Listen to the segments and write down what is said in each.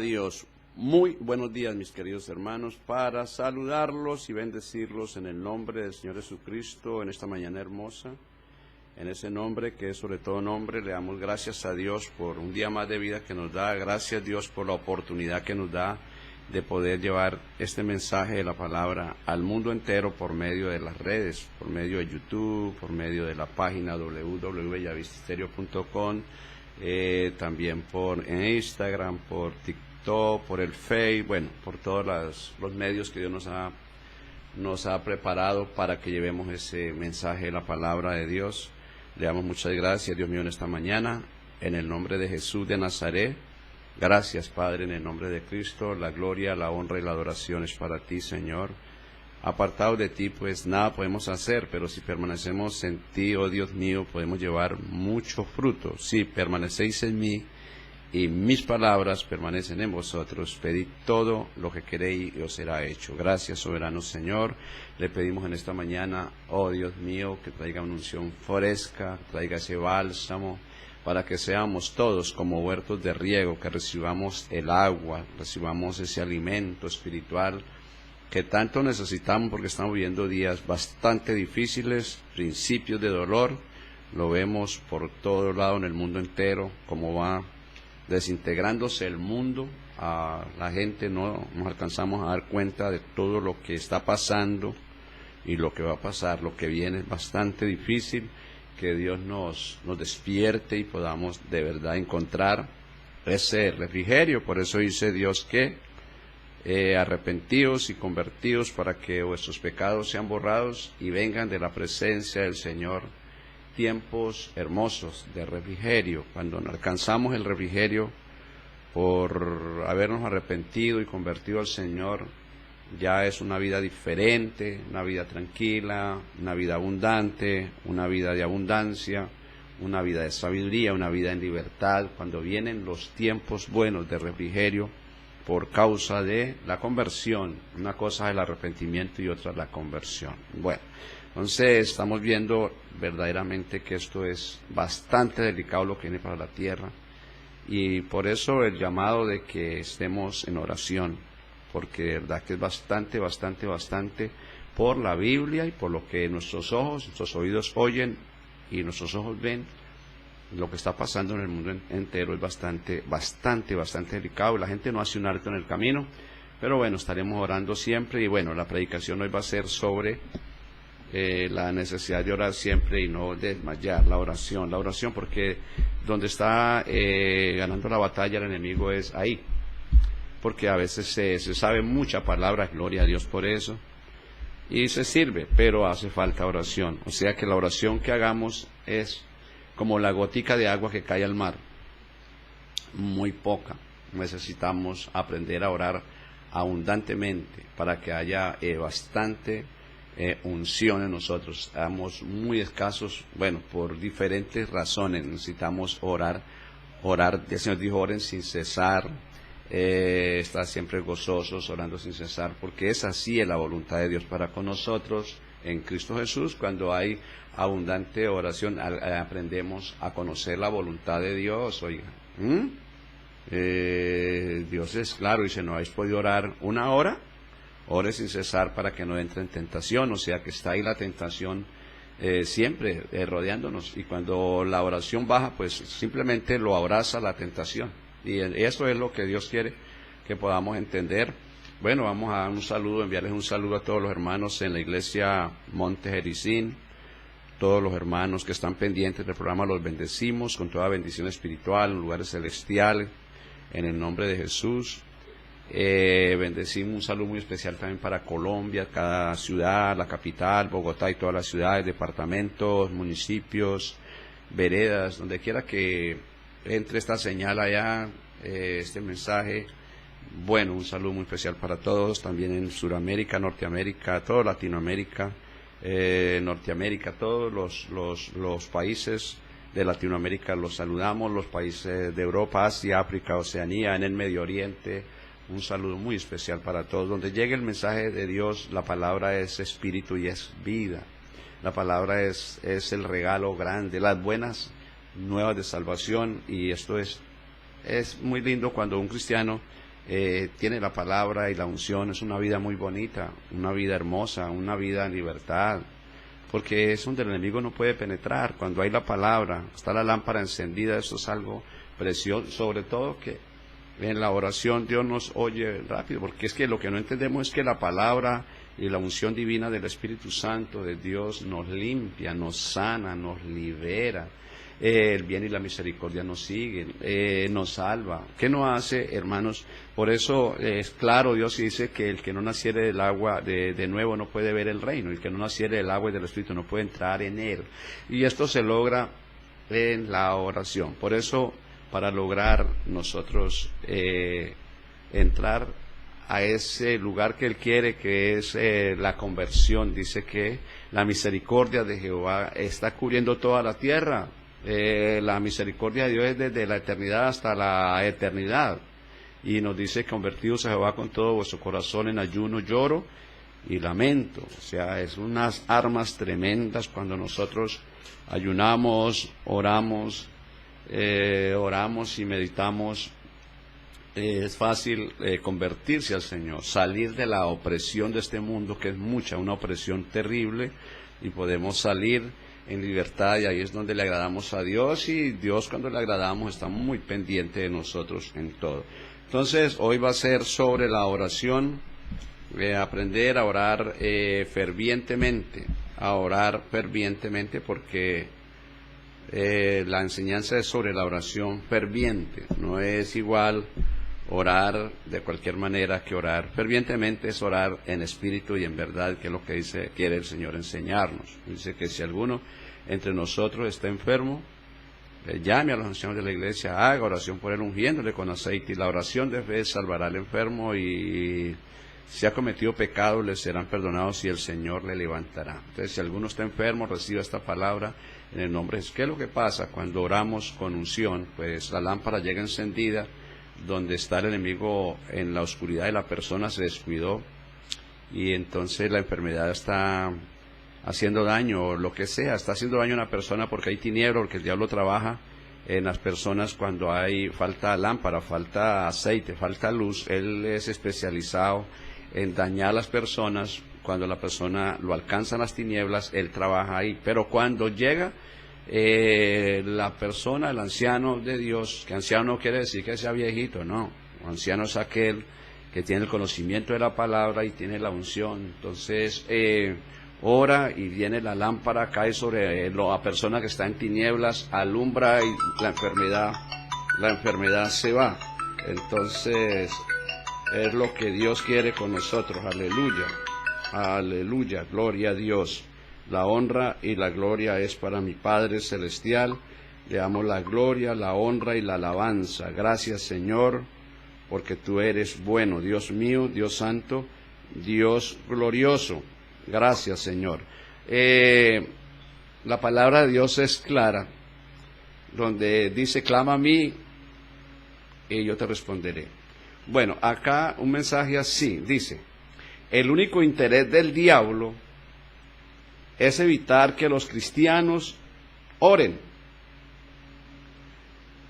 Dios. Muy buenos días, mis queridos hermanos, para saludarlos y bendecirlos en el nombre del Señor Jesucristo en esta mañana hermosa. En ese nombre que es sobre todo nombre, le damos gracias a Dios por un día más de vida que nos da. Gracias Dios por la oportunidad que nos da de poder llevar este mensaje de la palabra al mundo entero por medio de las redes, por medio de YouTube, por medio de la página www.bellavistastereo.com, también por Instagram, por TikTok, por el Facebook, bueno, por todos los medios que Dios nos ha preparado para que llevemos ese mensaje de la palabra de Dios. Le damos muchas gracias, Dios mío, en esta mañana, en el nombre de Jesús de Nazaret. Gracias, Padre, en el nombre de Cristo. La gloria, la honra y la adoración es para ti, Señor. Apartados de ti, pues nada podemos hacer, pero si permanecemos en ti, oh Dios mío, podemos llevar mucho fruto. Si permanecéis en mí y mis palabras permanecen en vosotros, pedid todo lo que queréis y os será hecho. Gracias, soberano Señor. Le pedimos en esta mañana, oh Dios mío, que traiga una unción fresca, traiga ese bálsamo, para que seamos todos como huertos de riego, que recibamos el agua, recibamos ese alimento espiritual que tanto necesitamos, porque estamos viviendo días bastante difíciles, principios de dolor. Lo vemos por todo lado en el mundo entero, cómo va desintegrándose el mundo. A la gente no nos alcanzamos a dar cuenta de todo lo que está pasando y lo que va a pasar. Lo que viene es bastante difícil. Que Dios nos despierte y podamos de verdad encontrar ese refrigerio. Por eso dice Dios que arrepentidos y convertidos para que vuestros pecados sean borrados y vengan de la presencia del Señor tiempos hermosos de refrigerio. Cuando alcanzamos el refrigerio por habernos arrepentido y convertido al Señor, ya es una vida diferente, una vida tranquila, una vida abundante, una vida de abundancia, una vida de sabiduría, una vida en libertad, cuando vienen los tiempos buenos de refrigerio por causa de la conversión. Una cosa es el arrepentimiento y otra es la conversión. Bueno, entonces estamos viendo verdaderamente que esto es bastante delicado lo que viene para la tierra, y por eso el llamado de que estemos en oración, porque de verdad que es bastante por la Biblia y por lo que nuestros ojos, nuestros oídos oyen y nuestros ojos ven. Lo que está pasando en el mundo entero es bastante delicado. La gente no hace un alto en el camino, pero bueno, estaremos orando siempre. Y bueno, la predicación hoy va a ser sobre la necesidad de orar siempre y no desmayar. La oración, porque donde está ganando la batalla el enemigo es ahí, porque a veces se sabe mucha palabra, gloria a Dios por eso, y se sirve, pero hace falta oración. O sea que la oración que hagamos es como la gotica de agua que cae al mar, muy poca. Necesitamos aprender a orar abundantemente para que haya bastante unción en nosotros. Estamos muy escasos, bueno, por diferentes razones. Necesitamos orar. El Señor dijo, oren sin cesar. Estar siempre gozosos, orando sin cesar, porque es así la voluntad de Dios para con nosotros en Cristo Jesús. Cuando hay abundante oración, aprendemos a conocer la voluntad de Dios. Oiga, Dios es claro, dice, no habéis podido orar una hora, ore sin cesar para que no entre en tentación. O sea que está ahí la tentación siempre rodeándonos, y cuando la oración baja, pues simplemente lo abraza la tentación. Y eso es lo que Dios quiere que podamos entender. Bueno, vamos a dar un saludo, enviarles un saludo a todos los hermanos en la iglesia Monte Jericín, todos los hermanos que están pendientes del programa, los bendecimos con toda bendición espiritual en lugares celestiales, en el nombre de Jesús. Bendecimos un saludo muy especial también para Colombia, cada ciudad, la capital, Bogotá y todas las ciudades, departamentos, municipios, veredas, donde quiera que entre esta señal allá, este mensaje. Bueno, un saludo muy especial para todos, también en Sudamérica, Norteamérica, toda Latinoamérica, Norteamérica, todos los países de Latinoamérica los saludamos, los países de Europa, Asia, África, Oceanía, en el Medio Oriente. Un saludo muy especial para todos. Donde llegue el mensaje de Dios, la palabra es espíritu y es vida. La palabra es el regalo grande, las buenas nuevas de salvación, y esto es muy lindo cuando un cristiano tiene la palabra y la unción, es una vida muy bonita, una vida hermosa, una vida en libertad, porque es donde el enemigo no puede penetrar. Cuando hay la palabra, está la lámpara encendida, eso es algo precioso, sobre todo que en la oración Dios nos oye rápido, porque es que lo que no entendemos es que la palabra y la unción divina del Espíritu Santo de Dios nos limpia, nos sana, nos libera. El bien y la misericordia nos siguen, nos salva. ¿Qué no hace, hermanos? Por eso es claro, Dios dice que el que no naciere del agua de nuevo no puede ver el reino, el que no naciere del agua y del Espíritu no puede entrar en él. Y esto se logra en la oración. Por eso, para lograr nosotros entrar a ese lugar que Él quiere, que es la conversión, dice que la misericordia de Jehová está cubriendo toda la tierra. La misericordia de Dios es desde la eternidad hasta la eternidad, y nos dice: convertidos a Jehová con todo vuestro corazón, en ayuno, lloro y lamento. O sea, es unas armas tremendas cuando nosotros ayunamos, oramos y meditamos. Es fácil convertirse al Señor, salir de la opresión de este mundo, que es mucha, una opresión terrible, y podemos salir en libertad, y ahí es donde le agradamos a Dios, y Dios, cuando le agradamos, está muy pendiente de nosotros en todo. Entonces, hoy va a ser sobre la oración, aprender a orar fervientemente, porque la enseñanza es sobre la oración ferviente. No es igual orar de cualquier manera que orar fervientemente. Es orar en espíritu y en verdad, que es lo que quiere el Señor enseñarnos. Dice que si alguno entre nosotros está enfermo, llame a los ancianos de la iglesia, haga oración por él, ungiéndole con aceite, y la oración de fe salvará al enfermo, y si ha cometido pecado le serán perdonados, y el Señor le levantará. Entonces, si alguno está enfermo, reciba esta palabra en el nombre de Jesús. ¿Qué es lo que pasa cuando oramos con unción? Pues la lámpara llega encendida donde está el enemigo en la oscuridad, y la persona se descuidó, y entonces la enfermedad está haciendo daño, o lo que sea, está haciendo daño a una persona, porque hay tiniebla, porque el diablo trabaja en las personas cuando hay falta lámpara, falta aceite, falta luz. Él es especializado en dañar a las personas. Cuando la persona lo alcanzan las tinieblas, él trabaja ahí. Pero cuando llega la persona, el anciano de Dios, que anciano no quiere decir que sea viejito, no. Anciano es aquel que tiene el conocimiento de la palabra y tiene la unción. Entonces, ora, y viene la lámpara, cae sobre la persona que está en tinieblas, alumbra, y la enfermedad se va. Entonces, es lo que Dios quiere con nosotros. Aleluya, aleluya, gloria a Dios. La honra y la gloria es para mi Padre Celestial. Le damos la gloria, la honra y la alabanza. Gracias, Señor, porque tú eres bueno, Dios mío, Dios santo, Dios glorioso. Gracias, Señor. La palabra de Dios es clara, donde dice: clama a mí y yo te responderé. Bueno, acá un mensaje así, dice: el único interés del diablo es evitar que los cristianos oren.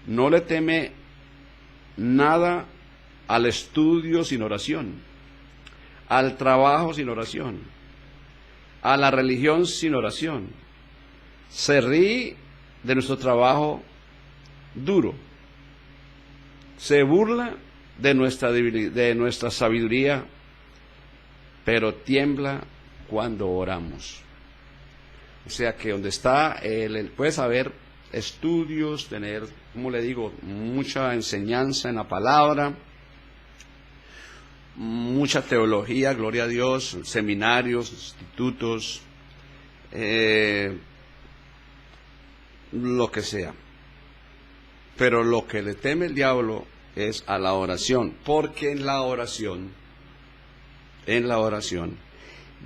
No le teme nada al estudio sin oración, al trabajo sin oración, a la religión sin oración. Se ríe de nuestro trabajo duro, se burla de nuestra sabiduría, pero tiembla cuando oramos. O sea que donde está, puedes haber estudios, tener, como le digo, mucha enseñanza en la palabra, mucha teología, gloria a Dios, seminarios, institutos, lo que sea. Pero lo que le teme el diablo es a la oración, porque en la oración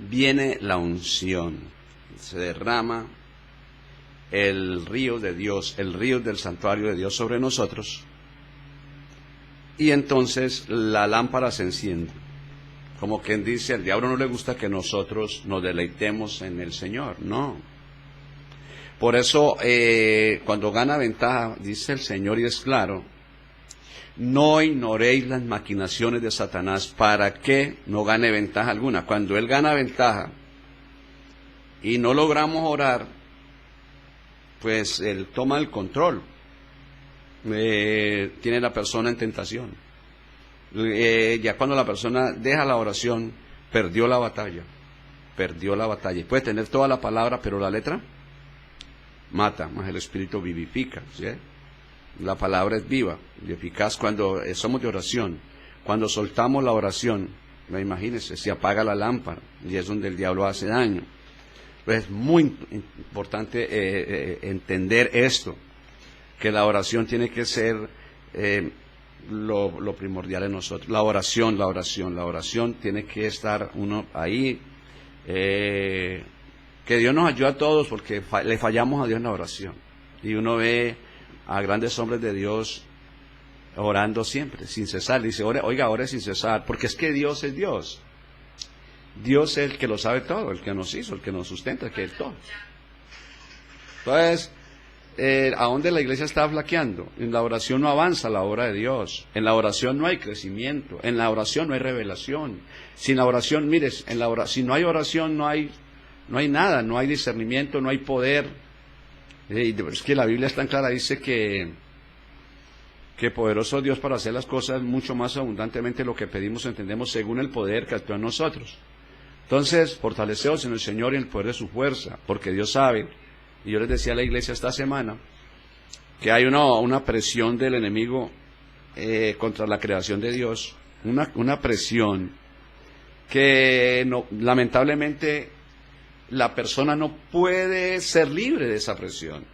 viene la unción. Se derrama el río de Dios, el río del santuario de Dios sobre nosotros, y entonces la lámpara se enciende. Como quien dice, al diablo no le gusta que nosotros nos deleitemos en el Señor, no. Por eso, cuando gana ventaja, dice el Señor, y es claro, no ignoréis las maquinaciones de Satanás para que no gane ventaja alguna. Cuando él gana ventaja y no logramos orar, pues él toma el control. Tiene la persona en tentación. Ya cuando la persona deja la oración, perdió la batalla. Y puede tener toda la palabra, pero la letra mata, más el Espíritu vivifica, ¿sí? La palabra es viva y eficaz cuando somos de oración. Cuando soltamos la oración, imagínense, se apaga la lámpara y es donde el diablo hace daño. Pues es muy importante entender esto, que la oración tiene que ser lo primordial en nosotros. La oración tiene que estar uno ahí. Que Dios nos ayude a todos, porque le fallamos a Dios en la oración. Y uno ve a grandes hombres de Dios orando siempre, sin cesar. Dice, oiga, ore sin cesar, porque es que Dios es Dios. Dios es el que lo sabe todo, el que nos hizo, el que nos sustenta, el que es todo. Entonces, ¿a dónde la iglesia está flaqueando? En la oración no avanza la obra de Dios. En la oración no hay crecimiento. En la oración no hay revelación. Sin la oración, mires, si no hay oración no hay nada, no hay discernimiento, no hay poder. Es que la Biblia es tan clara, dice que poderoso Dios para hacer las cosas mucho más abundantemente de lo que pedimos, entendemos, según el poder que actúa en nosotros. Entonces, fortaleceos en el Señor y en el poder de su fuerza, porque Dios sabe. Y yo les decía a la iglesia esta semana que hay una presión del enemigo contra la creación de Dios, una presión que lamentablemente la persona no puede ser libre de esa presión.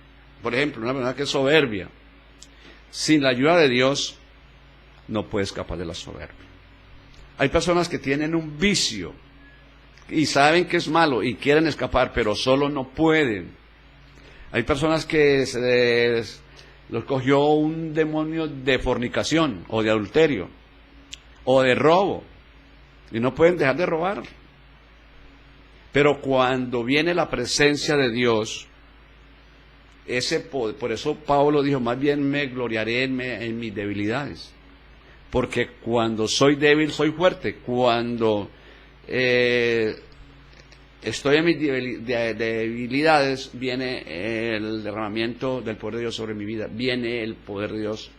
Por ejemplo, una persona que es soberbia, sin la ayuda de Dios no puede escapar de la soberbia. Hay personas que tienen un vicio y saben que es malo y quieren escapar, pero solo no pueden. Hay personas que los cogió un demonio de fornicación o de adulterio o de robo y no pueden dejar de robar. Pero cuando viene la presencia de Dios, por eso Pablo dijo, más bien me gloriaré en mis debilidades, porque cuando soy débil soy fuerte. Cuando estoy en mis debilidades, viene el derramamiento del poder de Dios sobre mi vida, viene el poder de Dios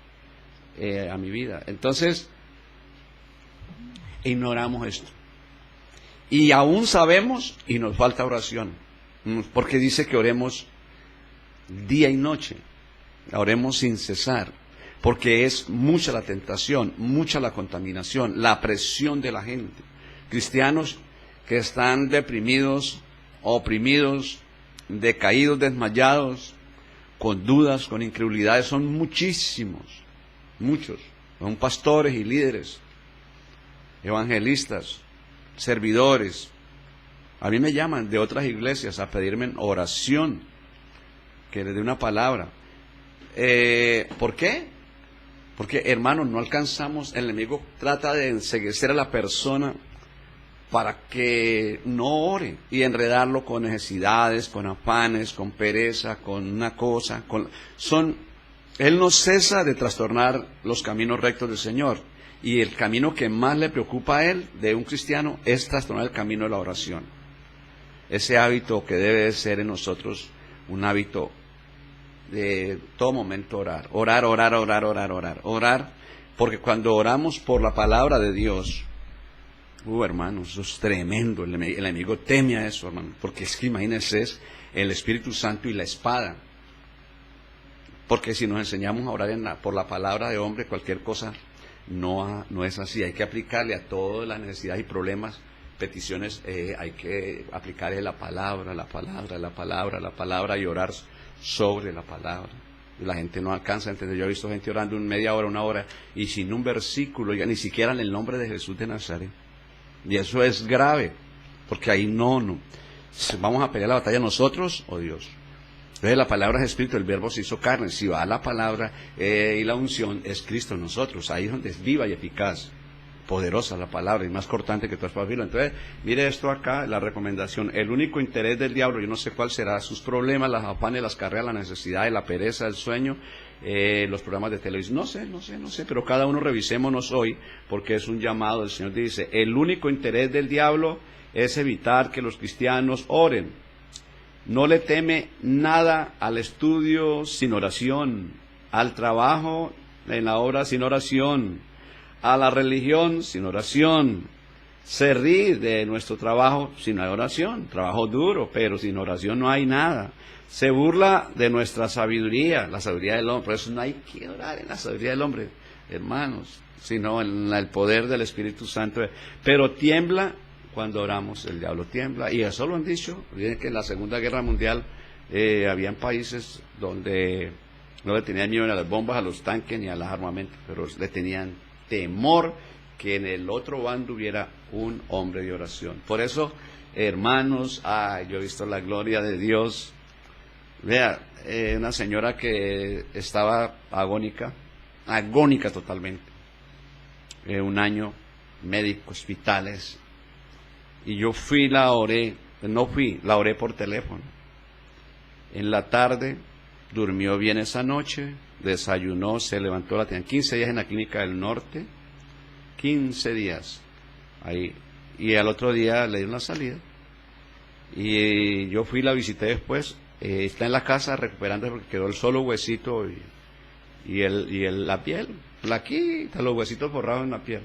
a mi vida. Entonces, ignoramos esto. Y aún sabemos y nos falta oración, porque dice que oremos día y noche, oremos sin cesar, porque es mucha la tentación, mucha la contaminación, la presión de la gente. Cristianos que están deprimidos, oprimidos, decaídos, desmayados, con dudas, con incredulidades, son muchísimos, muchos. Son pastores y líderes, evangelistas, servidores. A mí me llaman de otras iglesias a pedirme oración, que les dé una palabra. ¿Por qué? Porque, hermanos, no alcanzamos, el enemigo trata de enceguecer a la persona para que no ore y enredarlo con necesidades, con afanes, con pereza, con una cosa. Él no cesa de trastornar los caminos rectos del Señor. Y el camino que más le preocupa a él, de un cristiano, es trastornar el camino de la oración. Ese hábito que debe de ser en nosotros un hábito de todo momento orar. Orar, porque cuando oramos por la palabra de Dios, hermanos, eso es tremendo. El enemigo teme a eso, hermano, porque es que imagínense, es el Espíritu Santo y la espada. Porque si nos enseñamos a orar por la palabra de hombre, cualquier cosa no es así. Hay que aplicarle a todas las necesidades y problemas, peticiones, hay que aplicarle la palabra y orar sobre la palabra. La gente no alcanza a entender. Yo he visto gente orando media hora, una hora, y sin un versículo, ya ni siquiera en el nombre de Jesús de Nazaret. Y eso es grave, porque ahí no. Vamos a pelear la batalla nosotros o Dios. Entonces la palabra es espíritu, el verbo se hizo carne. Si va la palabra y la unción, es Cristo en nosotros. Ahí es donde es viva y eficaz. poderosa la palabra y más cortante que todas las filos. Entonces, mire esto acá, la recomendación. El único interés del diablo, yo no sé cuál será, sus problemas, las afanes, las carreras, la necesidad, la pereza, el sueño, los programas de televisión, no sé, pero cada uno revisémonos hoy, porque es un llamado. El Señor dice, el único interés del diablo es evitar que los cristianos oren. No le teme nada al estudio sin oración, al trabajo en la obra sin oración, a la religión sin oración. Se ríe de nuestro trabajo sin oración, trabajo duro, pero sin oración no hay nada. Se burla de nuestra sabiduría, la sabiduría del hombre. Por eso no hay que orar en la sabiduría del hombre, hermanos, sino en el poder del Espíritu Santo. Pero tiembla cuando oramos, el diablo tiembla. Y eso lo han dicho. Miren que en la Segunda Guerra Mundial habían países donde no le tenían miedo ni a las bombas, a los tanques ni a los armamentos, pero le tenían temor que en el otro bando hubiera un hombre de oración. Por eso, hermanos, yo he visto la gloria de Dios. Vea, una señora que estaba agónica totalmente, un año, médico, hospitales, y yo la oré por teléfono. En la tarde, durmió bien esa noche, desayunó, se levantó, la tenían 15 días en la clínica del norte, 15 días ahí, y al otro día le dieron la salida, y yo la visité después. Está en la casa recuperándose porque quedó el solo huesito y la piel, plaquita, los huesitos borrados en la piel.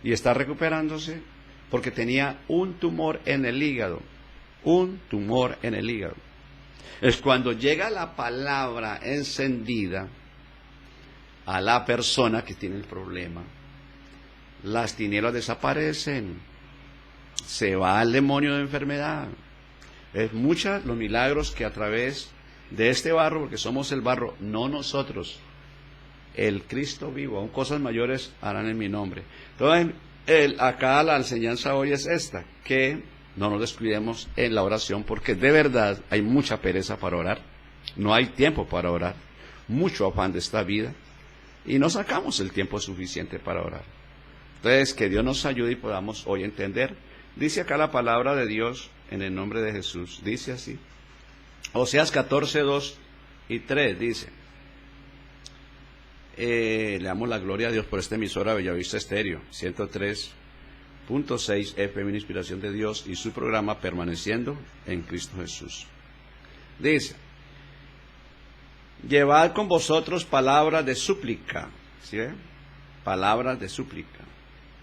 Y está recuperándose porque tenía un tumor en el hígado. Es cuando llega la palabra encendida a la persona que tiene el problema, las tinieblas desaparecen, se va el demonio de enfermedad. Es muchos los milagros que a través de este barro, porque somos el barro, no nosotros, el Cristo vivo, aún cosas mayores harán en mi nombre. Entonces, acá la enseñanza hoy es esta, que no nos descuidemos en la oración, porque de verdad hay mucha pereza para orar, no hay tiempo para orar, mucho afán de esta vida, y no sacamos el tiempo suficiente para orar. Entonces, que Dios nos ayude y podamos hoy entender. Dice acá la palabra de Dios, en el nombre de Jesús, dice así. Oseas 14, 2 y 3 dice. Le damos la gloria a Dios por esta emisora Bellavista Estéreo, 103.6 FM, inspiración de Dios, y su programa Permaneciendo en Cristo Jesús. Dice, llevad con vosotros palabras de súplica, ¿sí? Palabras de súplica,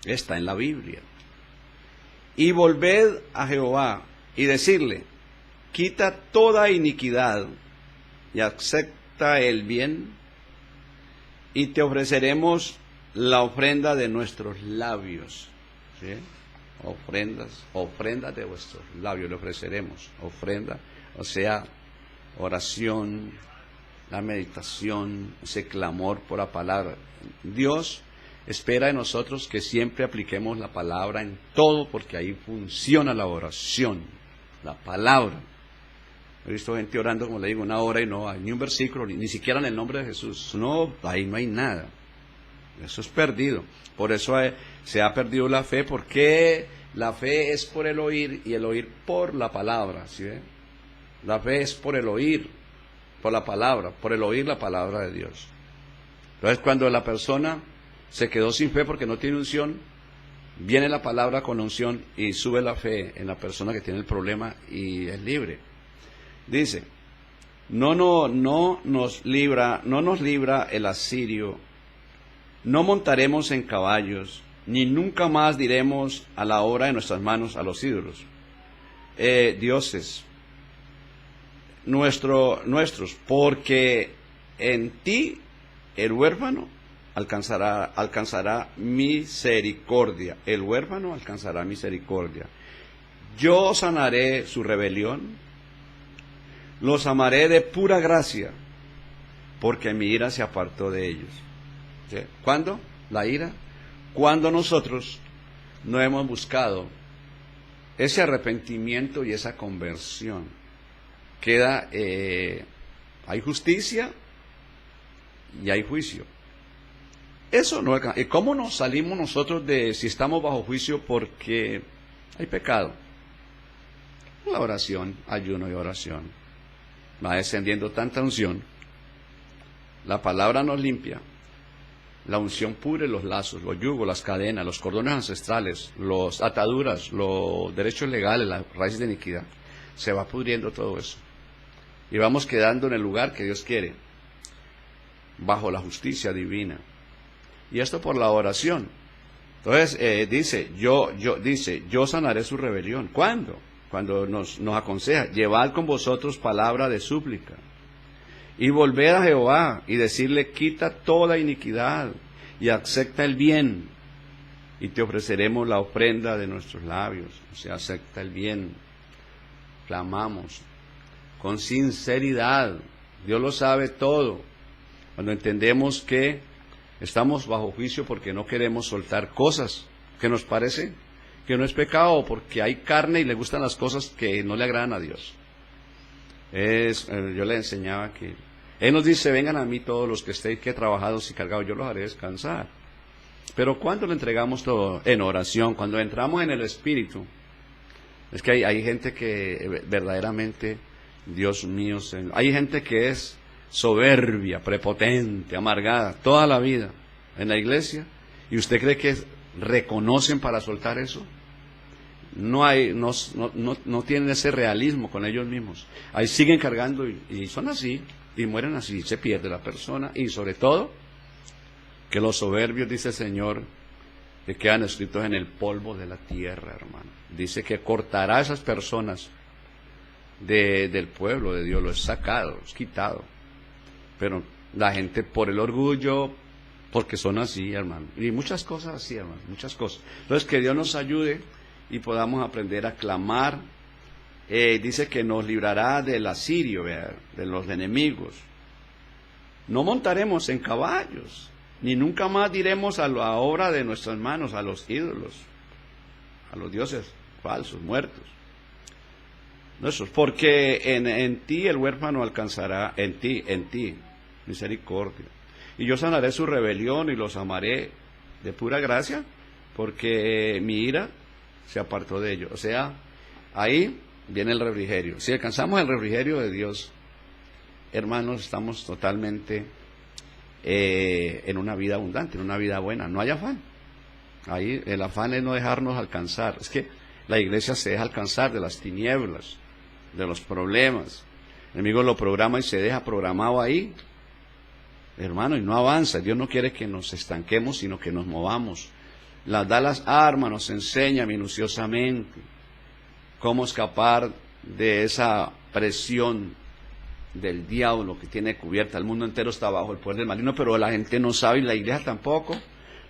está en la Biblia. Y volved a Jehová y decirle, quita toda iniquidad y acepta el bien, y te ofreceremos la ofrenda de nuestros labios. ¿Sí? Ofrendas de vuestros labios le ofreceremos. Ofrenda, o sea, oración, la meditación, ese clamor por la palabra. Dios espera de nosotros que siempre apliquemos la palabra en todo, porque ahí funciona la oración, la palabra. He visto gente orando, como le digo, una hora y no hay ni un versículo, ni siquiera en el nombre de Jesús. No, ahí no hay nada. Eso es perdido. Por eso se ha perdido la fe, porque la fe es por el oír y el oír por la palabra. ¿Sí ven? La fe es por el oír, por la palabra, por el oír la palabra de Dios. Entonces, cuando la persona se quedó sin fe porque no tiene unción, viene la palabra con unción y sube la fe en la persona que tiene el problema y es libre. Dice, no nos libra el asirio, no montaremos en caballos, ni nunca más diremos a la obra de nuestras manos a los ídolos, dioses nuestros, porque en ti el huérfano alcanzará misericordia. El huérfano alcanzará misericordia. Yo sanaré su rebelión, los amaré de pura gracia, porque mi ira se apartó de ellos. ¿Sí? ¿Cuándo? La ira. Cuando nosotros no hemos buscado ese arrepentimiento y esa conversión. Hay justicia y hay juicio. Eso no alcanza. ¿Y cómo nos salimos nosotros de si estamos bajo juicio porque hay pecado? La oración, ayuno y oración. Va descendiendo tanta unción. La palabra nos limpia. La unción pudre los lazos, los yugos, las cadenas, los cordones ancestrales, las ataduras, los derechos legales, las raíces de iniquidad. Se va pudriendo todo eso. Y vamos quedando en el lugar que Dios quiere, bajo la justicia divina. Y esto por la oración. Entonces dice, yo sanaré su rebelión. ¿Cuándo? Cuando nos aconseja, llevad con vosotros palabra de súplica. Y volver a Jehová y decirle, quita toda iniquidad y acepta el bien. Y te ofreceremos la ofrenda de nuestros labios. O sea, acepta el bien. Clamamos con sinceridad. Dios lo sabe todo. Cuando entendemos que estamos bajo juicio porque no queremos soltar cosas que nos parece que no es pecado, porque hay carne y le gustan las cosas que no le agradan a Dios. Yo le enseñaba que Él nos dice, vengan a mí todos los que estéis trabajados y cargados, yo los haré descansar. Pero cuando le entregamos todo en oración, cuando entramos en el Espíritu, es que hay gente que verdaderamente, Dios mío, hay gente que es soberbia, prepotente, amargada, toda la vida en la iglesia, y usted cree que reconocen para soltar eso. No tienen ese realismo con ellos mismos. Ahí siguen cargando y son así, y mueren así, se pierde la persona, y sobre todo, que los soberbios, dice el Señor, que quedan escritos en el polvo de la tierra, hermano. Dice que cortará a esas personas del pueblo de Dios, lo es sacado, es quitado. Pero la gente por el orgullo, porque son así, hermano. Y muchas cosas así, hermano, muchas cosas. Entonces, que Dios nos ayude y podamos aprender a clamar. Dice que nos librará del asirio, de los enemigos. No montaremos en caballos, ni nunca más diremos a la obra de nuestras manos, a los ídolos, a los dioses falsos, muertos. Nuestros, porque en ti el huérfano alcanzará, en ti, misericordia. Y yo sanaré su rebelión y los amaré de pura gracia, porque mi ira se apartó de ellos. O sea, ahí viene el refrigerio. Si alcanzamos el refrigerio de Dios, hermanos, estamos totalmente en una vida abundante, en una vida buena. No hay afán. Ahí el afán es no dejarnos alcanzar. Es que la iglesia se deja alcanzar de las tinieblas, de los problemas. El enemigo lo programa y se deja programado ahí, hermano, y no avanza. Dios no quiere que nos estanquemos, sino que nos movamos. Da las armas, nos enseña minuciosamente cómo escapar de esa presión del diablo que tiene cubierta. El mundo entero está bajo el poder del maligno, pero la gente no sabe, y la iglesia tampoco.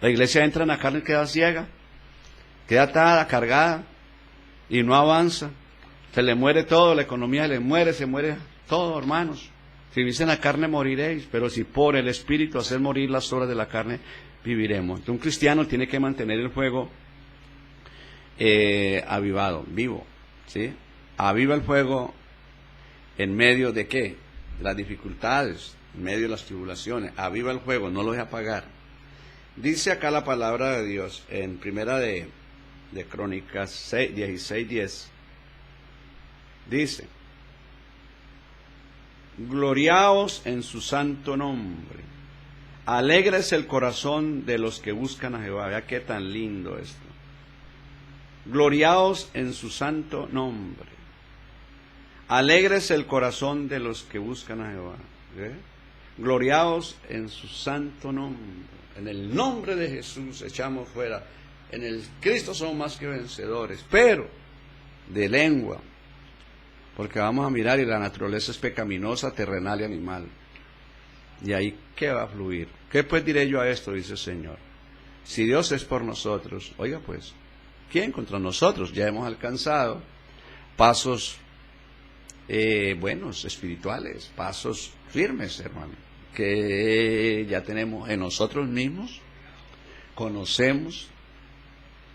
La iglesia entra en la carne y queda ciega, queda atada, cargada, y no avanza. Se le muere todo, la economía se muere todo, hermanos. Si vivís en la carne moriréis, pero si por el Espíritu hacer morir las obras de la carne, viviremos. Entonces, un cristiano tiene que mantener el fuego avivado, vivo, ¿sí? Aviva el fuego en medio de ¿qué? Las dificultades, en medio de las tribulaciones. Aviva el fuego, no lo deje apagar. Dice acá la palabra de Dios en primera de Crónicas 16:10. Dice, gloriaos en su santo nombre, alegres el corazón de los que buscan a Jehová. Vea qué tan lindo esto. Gloriaos en su santo nombre, alegres el corazón de los que buscan a Jehová. Gloriaos en su santo nombre. En el nombre de Jesús echamos fuera. En el Cristo somos más que vencedores, pero de lengua, porque vamos a mirar y la naturaleza es pecaminosa, terrenal y animal. Y ahí, ¿qué va a fluir? ¿Qué pues diré yo a esto? Dice el Señor. Si Dios es por nosotros, oiga pues, ¿quién contra nosotros? Ya hemos alcanzado pasos buenos, espirituales, pasos firmes, hermano, que ya tenemos en nosotros mismos, conocemos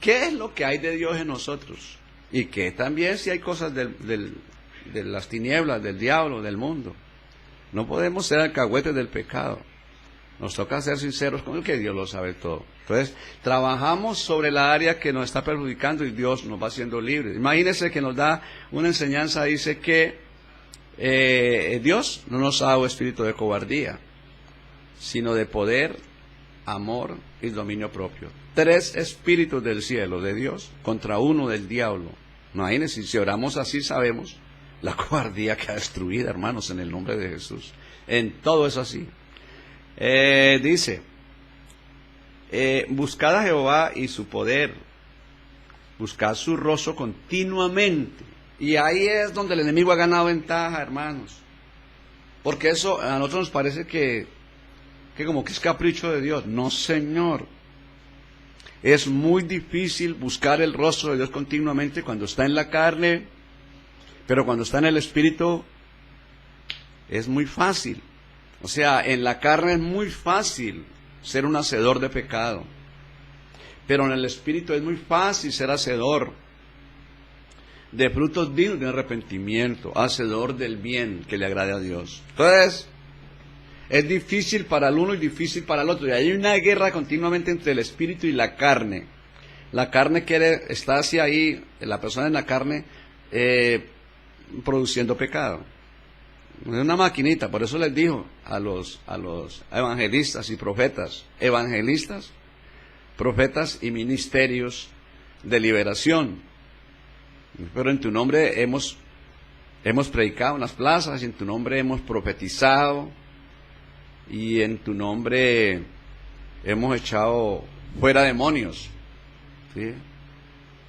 qué es lo que hay de Dios en nosotros, y que también si hay cosas de las tinieblas, del diablo, del mundo. No podemos ser alcahuetes del pecado. Nos toca ser sinceros con el que Dios lo sabe todo. Entonces, trabajamos sobre la área que nos está perjudicando y Dios nos va haciendo libres. Imagínense que nos da una enseñanza, dice que Dios no nos ha dado espíritu de cobardía, sino de poder, amor y dominio propio. 3 espíritus del cielo de Dios contra 1 del diablo. Imagínense, si oramos así sabemos la cobardía que ha destruido, hermanos, en el nombre de Jesús. En todo es así. Dice, buscad a Jehová y su poder, buscad su rostro continuamente. Y ahí es donde el enemigo ha ganado ventaja, hermanos. Porque eso a nosotros nos parece que como que es capricho de Dios. No, Señor. Es muy difícil buscar el rostro de Dios continuamente cuando está en la carne, pero cuando está en el espíritu es muy fácil. O sea, en la carne es muy fácil ser un hacedor de pecado, pero en el espíritu es muy fácil ser hacedor de frutos dignos de arrepentimiento, hacedor del bien que le agrade a Dios. Entonces, es difícil para el uno y difícil para el otro. Y hay una guerra continuamente entre el espíritu y la carne. La carne está hacia ahí, la persona en la carne, produciendo pecado. Es una maquinita. Por eso les digo a los evangelistas y profetas, profetas y ministerios de liberación. Pero en tu nombre hemos predicado en las plazas, y en tu nombre hemos profetizado, y en tu nombre hemos echado fuera demonios, ¿sí?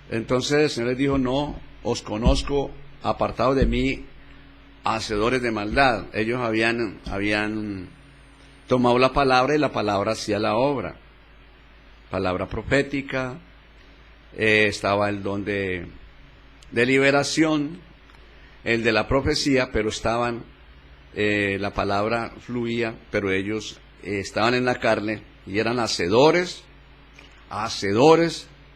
Entonces el Señor les dijo: no os conozco, apartados de mí, hacedores de maldad. Ellos habían tomado la palabra, y la palabra hacía la obra. Palabra profética, estaba el don de liberación, el de la profecía, pero la palabra fluía, pero ellos estaban en la carne y eran hacedores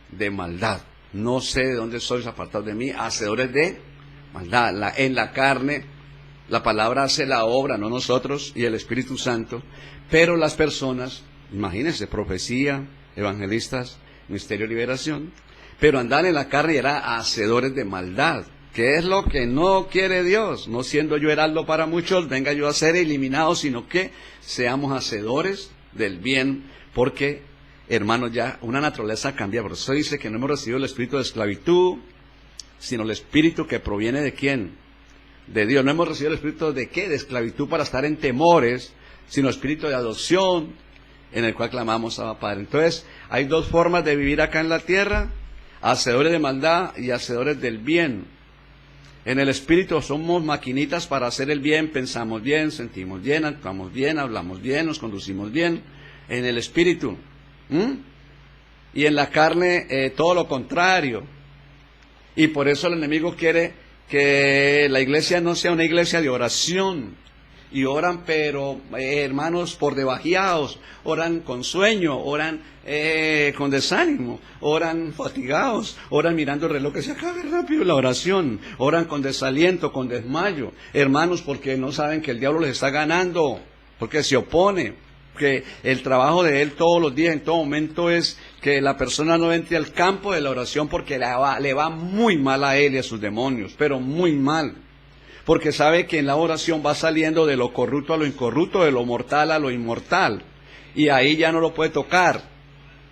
de maldad. No sé de dónde sois apartados de mí, hacedores de maldad. En la carne, la palabra hace la obra, no nosotros, y el Espíritu Santo, pero las personas, imagínense, profecía, evangelistas, ministerio de liberación, pero andan en la carne y eran hacedores de maldad. ¿Qué es lo que no quiere Dios? No siendo yo heraldo para muchos, venga yo a ser eliminado, sino que seamos hacedores del bien, porque, hermanos, ya una naturaleza cambia. Por eso dice que no hemos recibido el espíritu de esclavitud, sino el espíritu que proviene ¿de quién? De Dios. No hemos recibido el espíritu de ¿qué? De esclavitud para estar en temores, sino el espíritu de adopción, en el cual clamamos a Padre. Entonces, hay 2 formas de vivir acá en la tierra: hacedores de maldad y hacedores del bien. En el espíritu somos maquinitas para hacer el bien, pensamos bien, sentimos bien, actuamos bien, hablamos bien, nos conducimos bien. En el espíritu. Y en la carne todo lo contrario. Y por eso el enemigo quiere que la iglesia no sea una iglesia de oración. Y oran, pero hermanos, por debajeados, oran con sueño, oran con desánimo, oran fatigados, oran mirando el reloj que se acabe rápido la oración, oran con desaliento, con desmayo, hermanos, porque no saben que el diablo les está ganando, porque se opone, que el trabajo de él todos los días, en todo momento, es que la persona no entre al campo de la oración, porque le va muy mal a él y a sus demonios, pero muy mal. Porque sabe que en la oración va saliendo de lo corrupto a lo incorrupto, de lo mortal a lo inmortal. Y ahí ya no lo puede tocar.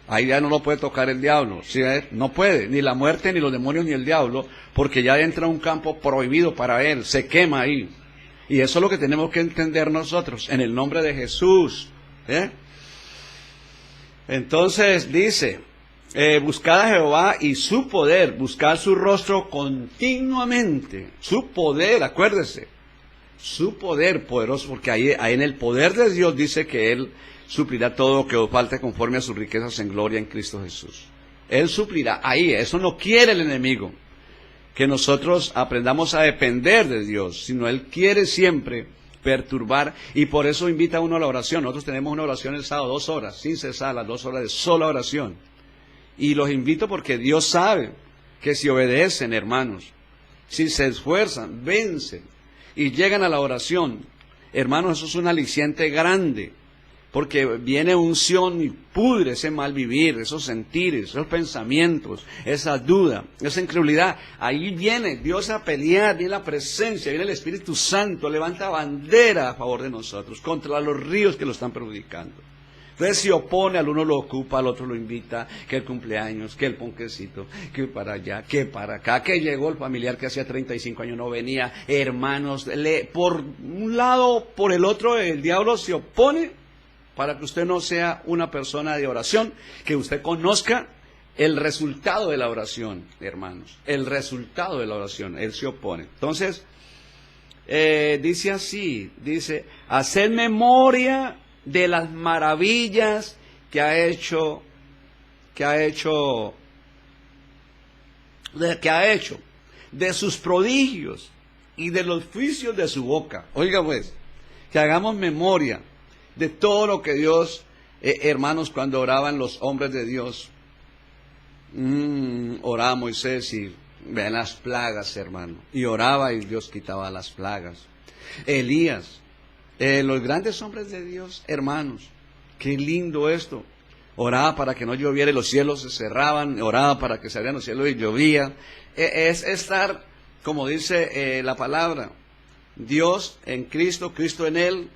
Ahí ya no lo puede tocar el diablo. ¿Sí? No puede, ni la muerte, ni los demonios, ni el diablo, porque ya entra a un campo prohibido para él. Se quema ahí. Y eso es lo que tenemos que entender nosotros, en el nombre de Jesús. Entonces dice: buscad a Jehová y su poder, buscad su rostro continuamente. Su poder, acuérdese, su poder poderoso, porque ahí en el poder de Dios dice que Él suplirá todo lo que os falte conforme a sus riquezas en gloria en Cristo Jesús. Él suplirá, ahí, eso no quiere el enemigo, que nosotros aprendamos a depender de Dios, sino Él quiere siempre perturbar, y por eso invita a uno a la oración. Nosotros tenemos una oración el sábado, 2 horas, sin cesar, las 2 horas de sola oración. Y los invito porque Dios sabe que si obedecen, hermanos, si se esfuerzan, vencen y llegan a la oración, hermanos, eso es un aliciente grande Porque viene unción y pudre ese mal vivir, esos sentires, esos pensamientos, esa duda, esa incredulidad. Ahí viene Dios a pelear, viene la presencia, viene el Espíritu Santo, levanta bandera a favor de nosotros, contra los ríos que lo están perjudicando. Entonces se opone, al uno lo ocupa, al otro lo invita, que el cumpleaños, que el ponquecito, que para allá, que para acá, que llegó el familiar que hacía 35 años no venía, hermanos, por un lado, por el otro, el diablo se opone para que usted no sea una persona de oración, que usted conozca el resultado de la oración, hermanos, el resultado de la oración, él se opone. Entonces, dice así, dice, hacer memoria de las maravillas que ha hecho, de sus prodigios y de los juicios de su boca. Oiga pues, que hagamos memoria de todo lo que Dios, hermanos, cuando oraban los hombres de Dios, oraba Moisés y vean las plagas, hermano, y oraba y Dios quitaba las plagas. Elías, los grandes hombres de Dios, hermanos, qué lindo esto. Oraba para que no lloviera y los cielos se cerraban, oraba para que se abrieran los cielos y llovía. Es estar, como dice la palabra, Dios en Cristo, Cristo en Él,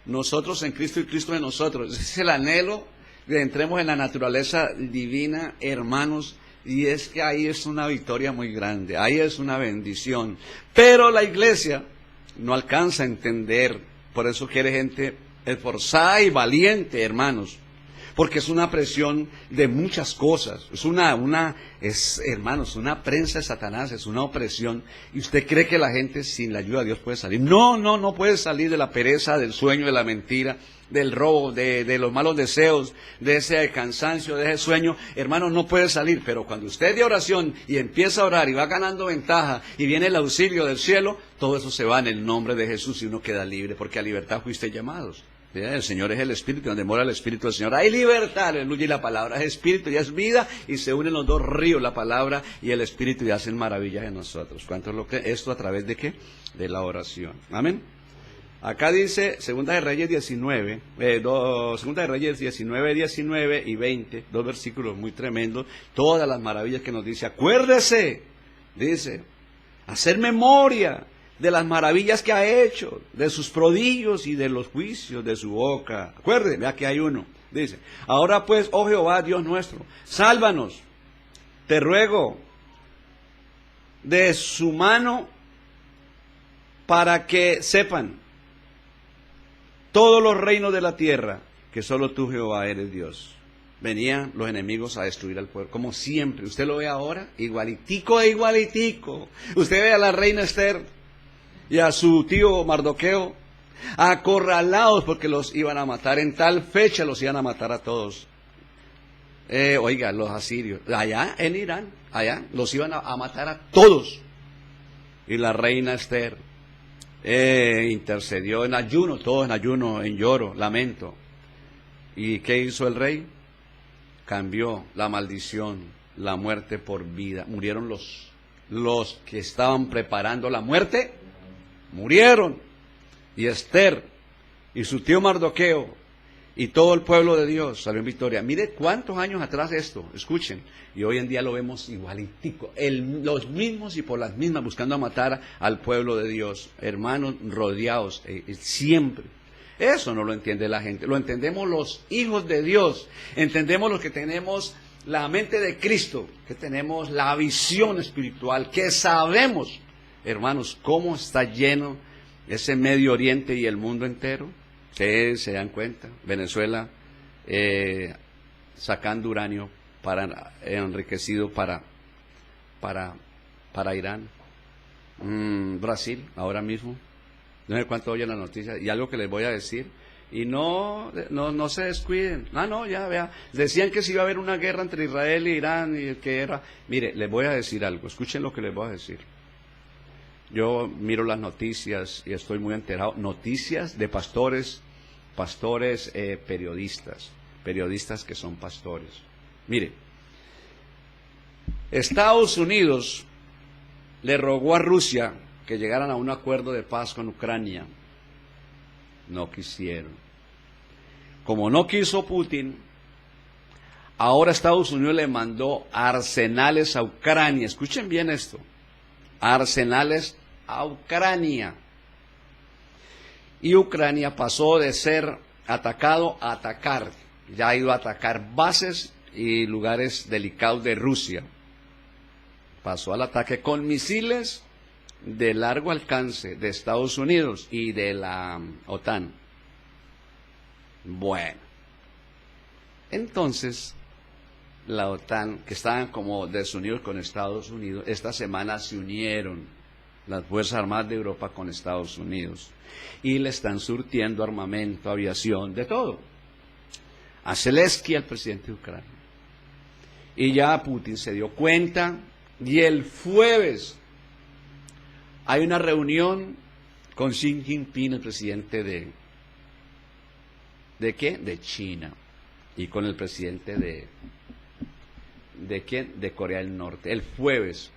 nosotros en Cristo y Cristo en nosotros. Es el anhelo de entremos en la naturaleza divina, hermanos, y es que ahí es una victoria muy grande, ahí es una bendición. Pero la iglesia no alcanza a entender, por eso quiere gente esforzada y valiente, hermanos, porque es una presión de muchas cosas, es hermanos, una prensa de Satanás, es una opresión, y usted cree que la gente sin la ayuda de Dios puede salir. No puede salir de la pereza, del sueño, de la mentira, del robo, de los malos deseos, de ese cansancio, de ese sueño, hermanos, no puede salir. Pero cuando usted es de oración y empieza a orar y va ganando ventaja y viene el auxilio del cielo, todo eso se va en el nombre de Jesús y uno queda libre, porque a libertad fuiste llamados. El Señor es el Espíritu, donde mora el Espíritu del Señor hay libertad, aleluya, y la palabra es Espíritu y es vida, y se unen los dos ríos, la palabra y el Espíritu, y hacen maravillas en nosotros. ¿Cuánto es lo que esto a través de qué? De la oración. Amén. Acá dice Segunda de Reyes 19, Segunda de Reyes 19 y 20, dos versículos muy tremendos, todas las maravillas que nos dice. Acuérdese, dice, hacer memoria de las maravillas que ha hecho, de sus prodigios y de los juicios de su boca. Acuérdese, vea que hay uno. Dice, ahora pues, oh Jehová, Dios nuestro, sálvanos, te ruego, de su mano, para que sepan todos los reinos de la tierra que solo tú, Jehová, eres Dios. Venían los enemigos a destruir al pueblo, como siempre. Usted lo ve ahora, igualitico e igualitico. Usted ve a la reina Esther y a su tío Mardoqueo acorralados porque los iban a matar. En tal fecha los iban a matar a todos. Oiga, los asirios, allá en Irán, allá los iban a matar a todos. Y la reina Esther intercedió en ayuno, todos en ayuno, en lloro, lamento. ¿Y qué hizo el rey? Cambió la maldición, la muerte por vida. Murieron los que estaban preparando la muerte, murieron. Y Esther y su tío Mardoqueo y todo el pueblo de Dios salió en victoria. Mire cuántos años atrás esto, escuchen, y hoy en día lo vemos igualitico, los mismos y por las mismas buscando matar al pueblo de Dios, hermanos rodeados, siempre. Eso no lo entiende la gente, lo entendemos los hijos de Dios, entendemos los que tenemos la mente de Cristo, que tenemos la visión espiritual, que sabemos, hermanos, cómo está lleno ese Medio Oriente y el mundo entero. Ustedes se dan cuenta, Venezuela sacando uranio enriquecido para Irán, Brasil ahora mismo, no sé cuánto oyen las noticias, y algo que les voy a decir, y no se descuiden, ya vea, decían que si iba a haber una guerra entre Israel y Irán, y que era, mire, les voy a decir algo, escuchen lo que les voy a decir. Yo miro las noticias y estoy muy enterado, noticias de pastores, periodistas que son pastores. Mire, Estados Unidos le rogó a Rusia que llegaran a un acuerdo de paz con Ucrania. No quisieron. como no quiso Putin, ahora Estados Unidos le mandó arsenales a Ucrania. Escuchen bien esto, arsenales a Ucrania. Y Ucrania pasó de ser atacado a atacar. Ya ha ido a atacar bases y lugares delicados de Rusia. Pasó al ataque con misiles de largo alcance de Estados Unidos y de la OTAN. Bueno, entonces la OTAN, que estaban como desunidos con Estados Unidos, esta semana se unieron las Fuerzas Armadas de Europa con Estados Unidos y le están surtiendo armamento, aviación, de todo a Zelensky, al presidente de Ucrania. Y ya Putin se dio cuenta, y el jueves hay una reunión con Xi Jinping, el presidente ¿de qué? De China, y con el presidente ¿de quién? De Corea del Norte, el jueves,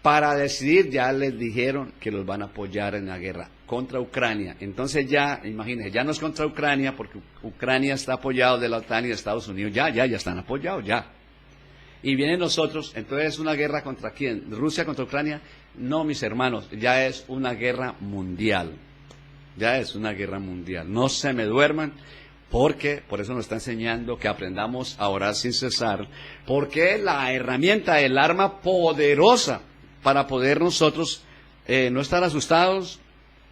para decidir. Ya les dijeron que los van a apoyar en la guerra contra Ucrania. Entonces ya, imagínense, ya no es contra Ucrania, porque Ucrania está apoyado de la OTAN y de Estados Unidos, ya están apoyados, ya. Y vienen nosotros, entonces es una guerra contra ¿quién? ¿Rusia contra Ucrania? No, mis hermanos, ya es una guerra mundial. Ya es una guerra mundial. No se me duerman, porque por eso nos está enseñando que aprendamos a orar sin cesar, porque es la herramienta, el arma poderosa para poder nosotros no estar asustados,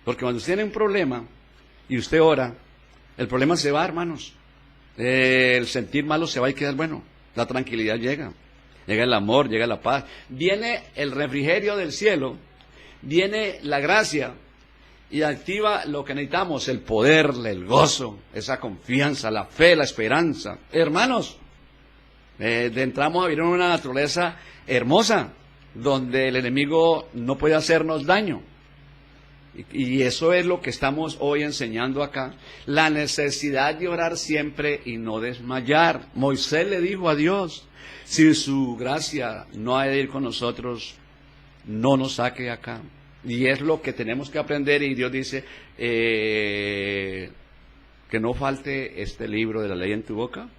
porque cuando usted tiene un problema y usted ora, el problema se va, hermanos. El sentir malo se va y queda bueno. La tranquilidad llega el amor, llega la paz, viene el refrigerio del cielo, viene la gracia y activa lo que necesitamos, el poder, el gozo, esa confianza, la fe, la esperanza. Hermanos, entramos a vivir en una naturaleza hermosa, donde el enemigo no puede hacernos daño. Y eso es lo que estamos hoy enseñando acá, la necesidad de orar siempre y no desmayar. Moisés le dijo a Dios, si su gracia no ha de ir con nosotros, no nos saque acá. Y es lo que tenemos que aprender, y Dios dice, que no falte este libro de la ley en tu boca,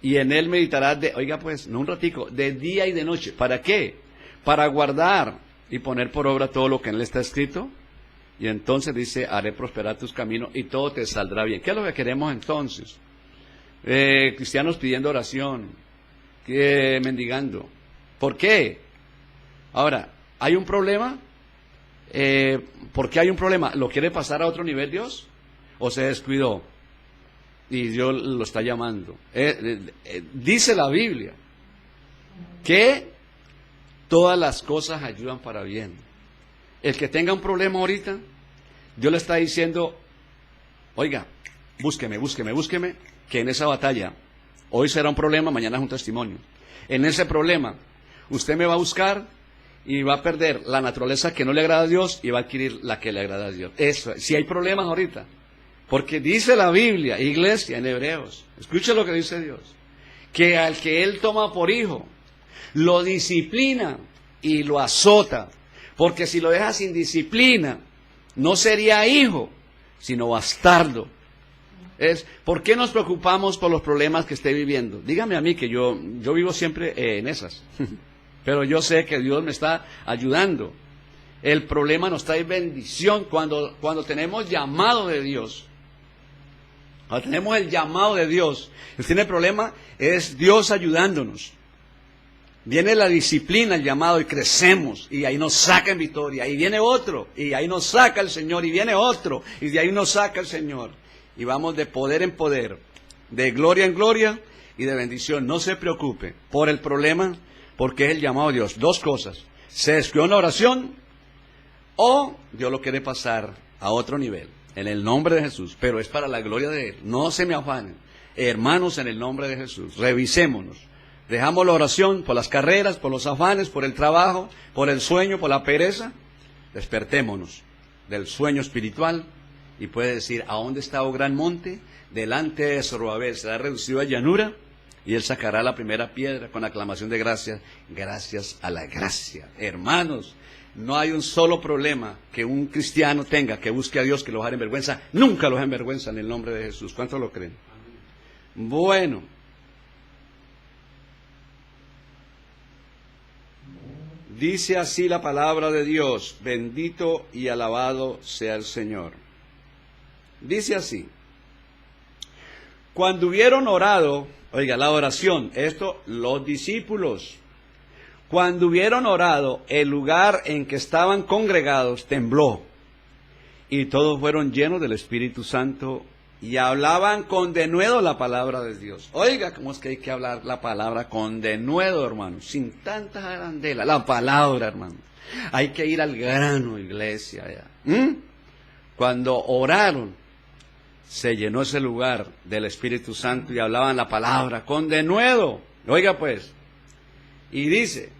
y en él meditarás oiga pues, no un ratico, de día y de noche. ¿Para qué? Para guardar y poner por obra todo lo que en él está escrito. Y entonces dice, haré prosperar tus caminos y todo te saldrá bien. ¿Qué es lo que queremos entonces? Cristianos pidiendo oración, mendigando. ¿Por qué? Ahora, ¿hay un problema? ¿Por qué hay un problema? ¿Lo quiere pasar a otro nivel Dios? ¿O se descuidó? Y Dios lo está llamando. Dice la Biblia que todas las cosas ayudan para bien. El que tenga un problema ahorita, Dios le está diciendo, oiga, búsqueme, que en esa batalla, hoy será un problema, mañana es un testimonio. En ese problema, usted me va a buscar y va a perder la naturaleza que no le agrada a Dios y va a adquirir la que le agrada a Dios. Eso, si hay problemas ahorita, porque dice la Biblia, iglesia, en Hebreos, escuche lo que dice Dios, que al que Él toma por hijo, lo disciplina y lo azota. Porque si lo deja sin disciplina, no sería hijo, sino bastardo. ¿Por qué nos preocupamos por los problemas que esté viviendo? Dígame a mí, que yo vivo siempre en esas. Pero yo sé que Dios me está ayudando. El problema nos trae bendición cuando tenemos llamado de Dios. Cuando tenemos el llamado de Dios, el que tiene el problema es Dios ayudándonos. Viene la disciplina, el llamado, y crecemos, y ahí nos saca en victoria, y viene otro, y ahí nos saca el Señor, y viene otro, y de ahí nos saca el Señor, y vamos de poder en poder, de gloria en gloria, y de bendición. No se preocupe por el problema, porque es el llamado de Dios. Dos cosas: se descuidó en la oración, o Dios lo quiere pasar a otro nivel, en el nombre de Jesús, pero es para la gloria de Él. No se me afanen, hermanos, en el nombre de Jesús, revisémonos. Dejamos la oración por las carreras, por los afanes, por el trabajo, por el sueño, por la pereza. Despertémonos del sueño espiritual y puede decir, ¿a dónde está, oh gran monte? Delante de Zorobabel será reducido a llanura y él sacará la primera piedra con aclamación de gracias, gracias a la gracia. Hermanos, no hay un solo problema que un cristiano tenga que busque a Dios que lo deje en vergüenza. Nunca lo deje en vergüenza en el nombre de Jesús. ¿Cuántos lo creen? Bueno. Dice así la palabra de Dios, bendito y alabado sea el Señor. Dice así, cuando hubieron orado, oiga, la oración, esto, los discípulos, cuando hubieron orado, el lugar en que estaban congregados tembló, y todos fueron llenos del Espíritu Santo, y hablaban con denuedo la palabra de Dios. Oiga, ¿cómo es que hay que hablar la palabra con denuedo, hermano? Sin tanta arandela, la palabra, hermano. Hay que ir al grano, iglesia. Cuando oraron, se llenó ese lugar del Espíritu Santo y hablaban la palabra con denuedo. Oiga pues, y dice,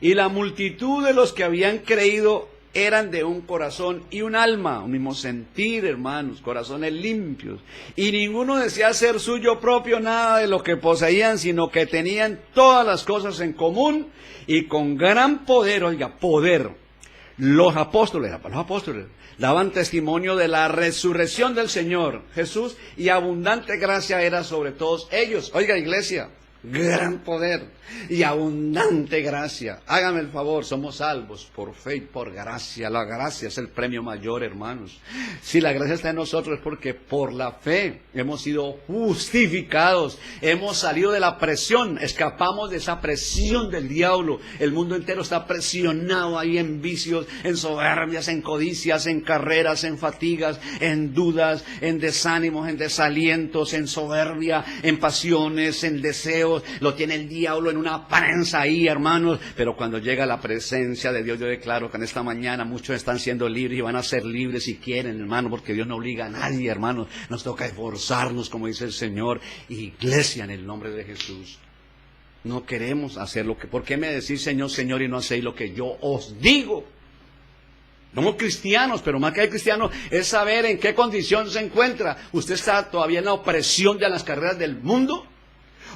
y la multitud de los que habían creído eran de un corazón y un alma, un mismo sentir, hermanos, corazones limpios. Y ninguno decía hacer suyo propio nada de lo que poseían, sino que tenían todas las cosas en común, y con gran poder, oiga, poder, los apóstoles daban testimonio de la resurrección del Señor Jesús, y abundante gracia era sobre todos ellos. Oiga, iglesia, gran poder y abundante gracia. Hágame el favor, somos salvos por fe y por gracia. La gracia es el premio mayor, hermanos. Si la gracia está en nosotros es porque por la fe hemos sido justificados, hemos salido de la presión, escapamos de esa presión del diablo. El mundo entero está presionado ahí en vicios, en soberbias, en codicias, en carreras, en fatigas, en dudas, en desánimos, en desalientos, en soberbia, en pasiones, en deseos. Lo tiene el diablo en una prensa ahí, hermanos, pero cuando llega la presencia de Dios, yo declaro que en esta mañana muchos están siendo libres y van a ser libres si quieren, hermano, porque Dios no obliga a nadie, hermano. Nos toca esforzarnos, como dice el Señor. Iglesia, en el nombre de Jesús, no queremos hacer lo que... ¿Por qué me decís Señor, Señor, y no hacéis lo que yo os digo? Somos cristianos, pero más que hay cristianos es saber en qué condición se encuentra. ¿Usted está todavía en la opresión de las carreras del mundo?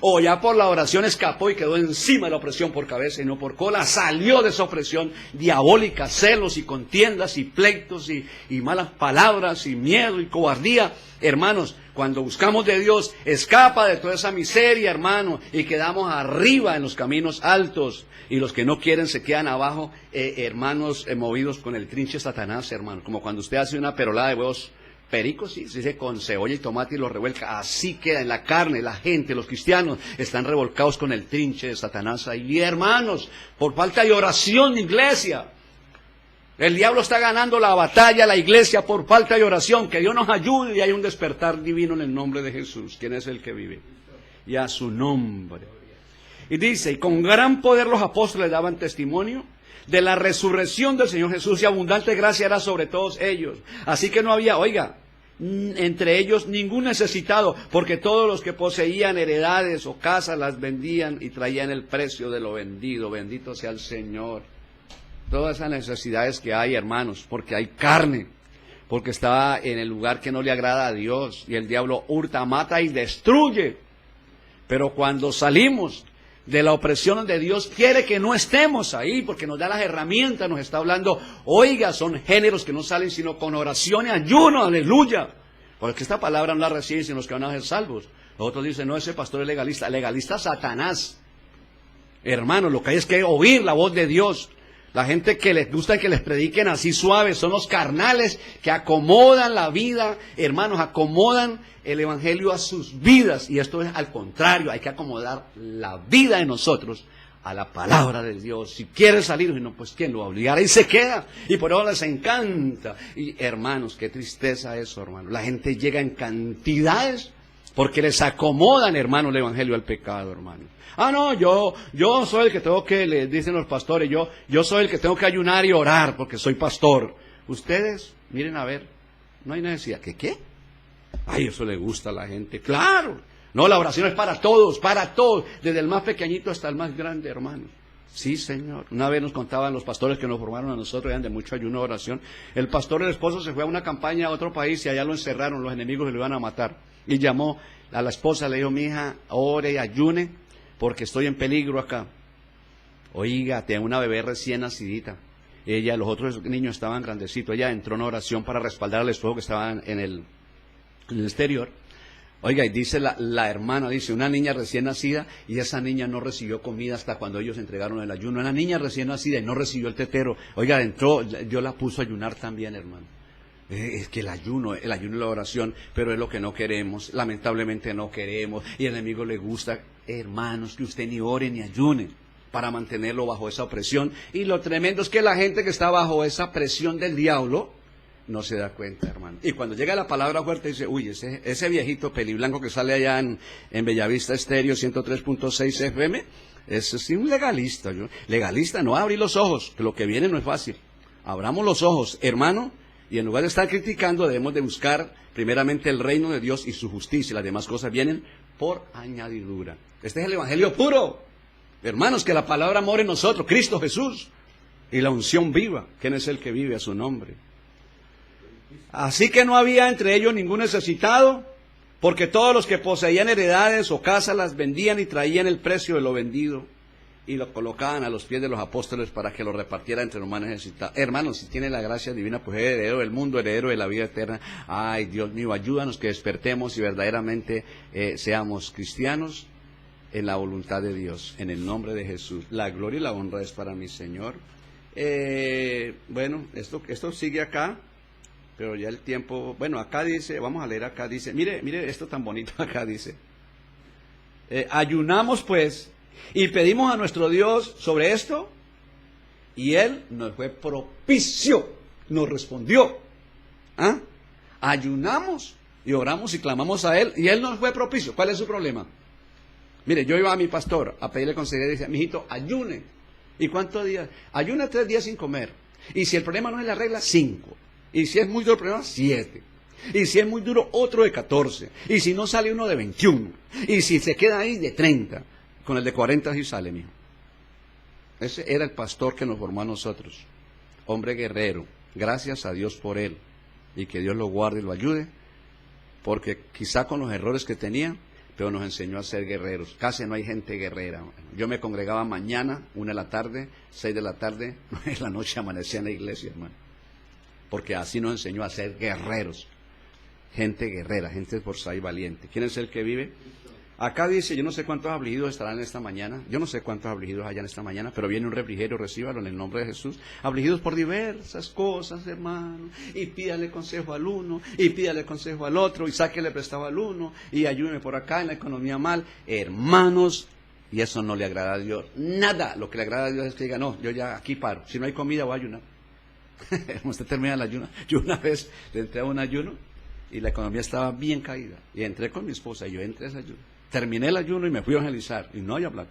¿O ya por la oración escapó y quedó encima de la opresión por cabeza y no por cola? Salió de esa opresión diabólica, celos y contiendas y pleitos y malas palabras y miedo y cobardía. Hermanos, cuando buscamos de Dios, escapa de toda esa miseria, hermano, y quedamos arriba en los caminos altos. Y los que no quieren se quedan abajo, hermanos, movidos con el trinche de Satanás, hermano. Como cuando usted hace una perolada de huevos pericos, sí, se dice con cebolla y tomate y lo revuelca, así queda en la carne. La gente, los cristianos, están revolcados con el trinche de Satanás ahí. Y hermanos, por falta de oración de iglesia, el diablo está ganando la batalla a la iglesia por falta de oración. Que Dios nos ayude y hay un despertar divino en el nombre de Jesús, quien es el que vive, y a su nombre. Y dice, y con gran poder los apóstoles daban testimonio de la resurrección del Señor Jesús, y abundante gracia era sobre todos ellos. Así que no había, oiga, entre ellos ningún necesitado, porque todos los que poseían heredades o casas las vendían y traían el precio de lo vendido. Bendito sea el Señor. Todas esas necesidades que hay, hermanos, porque hay carne, porque está en el lugar que no le agrada a Dios, y el diablo hurta, mata y destruye. Pero cuando salimos de la opresión donde Dios quiere que no estemos ahí, porque nos da las herramientas, nos está hablando, oiga, son géneros que no salen sino con oración y ayuno, aleluya, porque esta palabra no la reciben sino los que van a ser salvos. Los otros dicen, no, ese pastor es legalista. Legalista Satanás, hermano. Lo que hay es que oír la voz de Dios. La gente que les gusta que les prediquen así suaves son los carnales que acomodan la vida, hermanos, acomodan el evangelio a sus vidas. Y esto es al contrario, hay que acomodar la vida de nosotros a la palabra de Dios. Si quiere salir, no, pues ¿quién lo va a obligar? Ahí se queda. Y por eso les encanta. Y hermanos, qué tristeza eso, hermanos. La gente llega en cantidades porque les acomodan, hermanos, el evangelio al pecado, hermanos. Ah, no, yo soy el que tengo que, le dicen los pastores, yo soy el que tengo que ayunar y orar porque soy pastor. Ustedes, miren a ver, no hay necesidad. ¿Qué? Ay, eso le gusta a la gente. Claro. No, la oración es para todos, desde el más pequeñito hasta el más grande, hermanos. Sí, Señor. Una vez nos contaban los pastores que nos formaron a nosotros, eran de mucho ayuno y oración. El pastor, el esposo, se fue a una campaña a otro país y allá lo encerraron, los enemigos se lo iban a matar. Y llamó a la esposa le dijo, mi hija, ore y ayune, porque estoy en peligro acá. Oiga, tengo una bebé recién nacidita. Ella, los otros niños estaban grandecitos. Ella entró en oración para respaldar al esposo que estaba en el exterior. Oiga, y dice la hermana, dice, una niña recién nacida, y esa niña no recibió comida hasta cuando ellos entregaron el ayuno. Una niña recién nacida y no recibió el tetero. Oiga, entró, yo la puso a ayunar también, hermano. Es que el ayuno y la oración, pero es lo que no queremos, lamentablemente no queremos, y el enemigo le gusta, hermanos, que usted ni ore ni ayune para mantenerlo bajo esa opresión. Y lo tremendo es que la gente que está bajo esa presión del diablo no se da cuenta, hermano. Y cuando llega la palabra fuerte dice, uy, ese viejito peliblanco que sale allá en Bellavista Estéreo 103.6 FM, ese es un legalista. Legalista, no abrir los ojos, que lo que viene no es fácil. Abramos los ojos, hermano, y en lugar de estar criticando debemos de buscar primeramente el reino de Dios y su justicia, y las demás cosas vienen por añadidura. Este es el evangelio puro. Hermanos, que la palabra mora en nosotros, Cristo Jesús, y la unción viva. ¿Quién es el que vive a su nombre? Así que no había entre ellos ningún necesitado, porque todos los que poseían heredades o casas las vendían y traían el precio de lo vendido y lo colocaban a los pies de los apóstoles para que lo repartiera entre los más necesitados. Hermanos, si tiene la gracia divina, pues es heredero del mundo, heredero de la vida eterna. Ay, Dios mío, ayúdanos que despertemos y verdaderamente seamos cristianos en la voluntad de Dios, en el nombre de Jesús. La gloria y la honra es para mi Señor. Bueno, esto sigue acá, pero ya el tiempo, bueno, acá dice, vamos a leer acá, dice, mire esto tan bonito acá dice, ayunamos pues, y pedimos a nuestro Dios sobre esto, y Él nos fue propicio, nos respondió. ¿Ah? Ayunamos y oramos y clamamos a Él, y Él nos fue propicio. ¿Cuál es su problema? Mire, yo iba a mi pastor a pedirle consejería y decía, mijito, ayune. ¿Y cuántos días? Ayuna 3 días sin comer. Y si el problema no es la regla, 5. Y si es muy duro el problema, 7. Y si es muy duro, otro de 14. Y si no sale uno de 21. Y si se queda ahí, de 30. Con el de 40 sí sale, mijo. Ese era el pastor que nos formó a nosotros. Hombre guerrero. Gracias a Dios por él. Y que Dios lo guarde y lo ayude. Porque quizá con los errores que tenía, pero nos enseñó a ser guerreros. Casi no hay gente guerrera. Yo me congregaba mañana, 1 de la tarde, 6 de la tarde, 9 de la noche amanecía en la iglesia, hermano. Porque así nos enseñó a ser guerreros. Gente guerrera, gente esforzada y valiente. ¿Quién es el que vive? Acá dice, yo no sé cuántos afligidos estarán en esta mañana, yo no sé cuántos afligidos hayan esta mañana, pero viene un refrigerio, recíbalo en el nombre de Jesús. Afligidos por diversas cosas, hermano, y pídale consejo al uno, y pídale consejo al otro, y sáquele prestado al uno, y ayúdeme por acá en la economía mal. Hermanos, y eso no le agrada a Dios, nada. Lo que le agrada a Dios es que diga, no, yo ya aquí paro, si no hay comida voy a ayunar. Usted termina el ayuno. Yo una vez le entré a un ayuno, y la economía estaba bien caída, y entré con mi esposa, y yo entré a ese ayuno. Terminé el ayuno y me fui a evangelizar, y no había plata.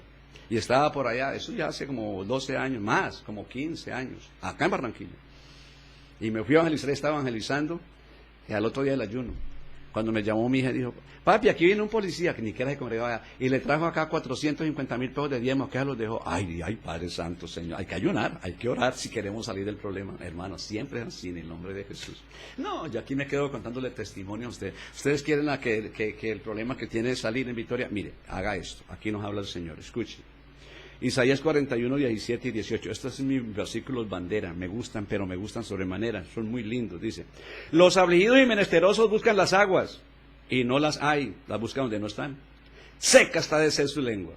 Y estaba por allá, eso ya hace como 12 años, más, como 15 años, acá en Barranquilla. Y me fui a evangelizar, estaba evangelizando, y al otro día del ayuno, cuando me llamó mi hija, dijo, papi, aquí viene un policía, que ni siquiera se congregaba, y le trajo acá 450,000 pesos de diezmo, que ya los dejó. Ay, Padre Santo, Señor, hay que ayunar, hay que orar si queremos salir del problema, hermanos, siempre es así, en el nombre de Jesús. No, yo aquí me quedo contándole testimonio a usted. Ustedes quieren que el problema que tiene es salir en victoria. Mire, haga esto, aquí nos habla el Señor, escuche. Isaías 41, 17 y 18. Estos son mis versículos bandera, me gustan, pero me gustan sobremanera, son muy lindos. Dice, los afligidos y menesterosos buscan las aguas, y no las hay, las buscan donde no están. Seca está de sed su lengua.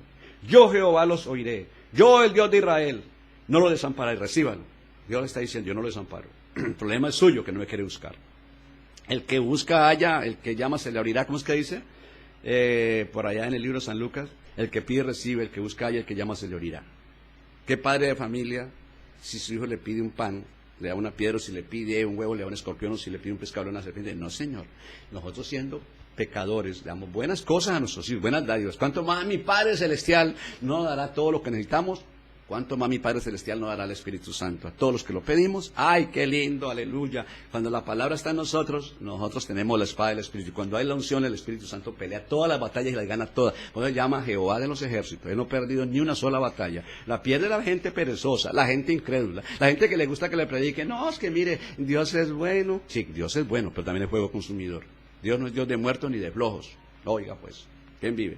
Yo Jehová los oiré, yo el Dios de Israel, no lo desampararé, recíbanlo. Dios le está diciendo, yo no lo desamparo. El problema es suyo, que no me quiere buscar. El que busca halla, el que llama se le abrirá. ¿Cómo es que dice? Por allá en el libro de San Lucas, el que pide recibe, el que busca halla, el que llama se le abrirá. ¿Qué padre de familia, si su hijo le pide un pan, le da una piedra, o si le pide un huevo, le da un escorpión, o si le pide un pescado, le da una serpiente? No, Señor. Nosotros siendo pecadores, le damos buenas cosas a nuestros hijos, buenas dádivas. ¿Cuánto más mi Padre Celestial no dará todo lo que necesitamos? ¿Cuánto más mi Padre Celestial no dará el Espíritu Santo a todos los que lo pedimos? ¡Ay, qué lindo! ¡Aleluya! Cuando la palabra está en nosotros, nosotros tenemos la espada del Espíritu. Cuando hay la unción, el Espíritu Santo pelea todas las batallas y las gana todas. Por eso llama Jehová de los ejércitos. Él no ha perdido ni una sola batalla. La pierde la gente perezosa, la gente incrédula, la gente que le gusta que le predique. No, es que mire, Dios es bueno. Sí, Dios es bueno, pero también es fuego consumidor. Dios no es Dios de muertos ni de flojos. Oiga pues, ¿quién vive?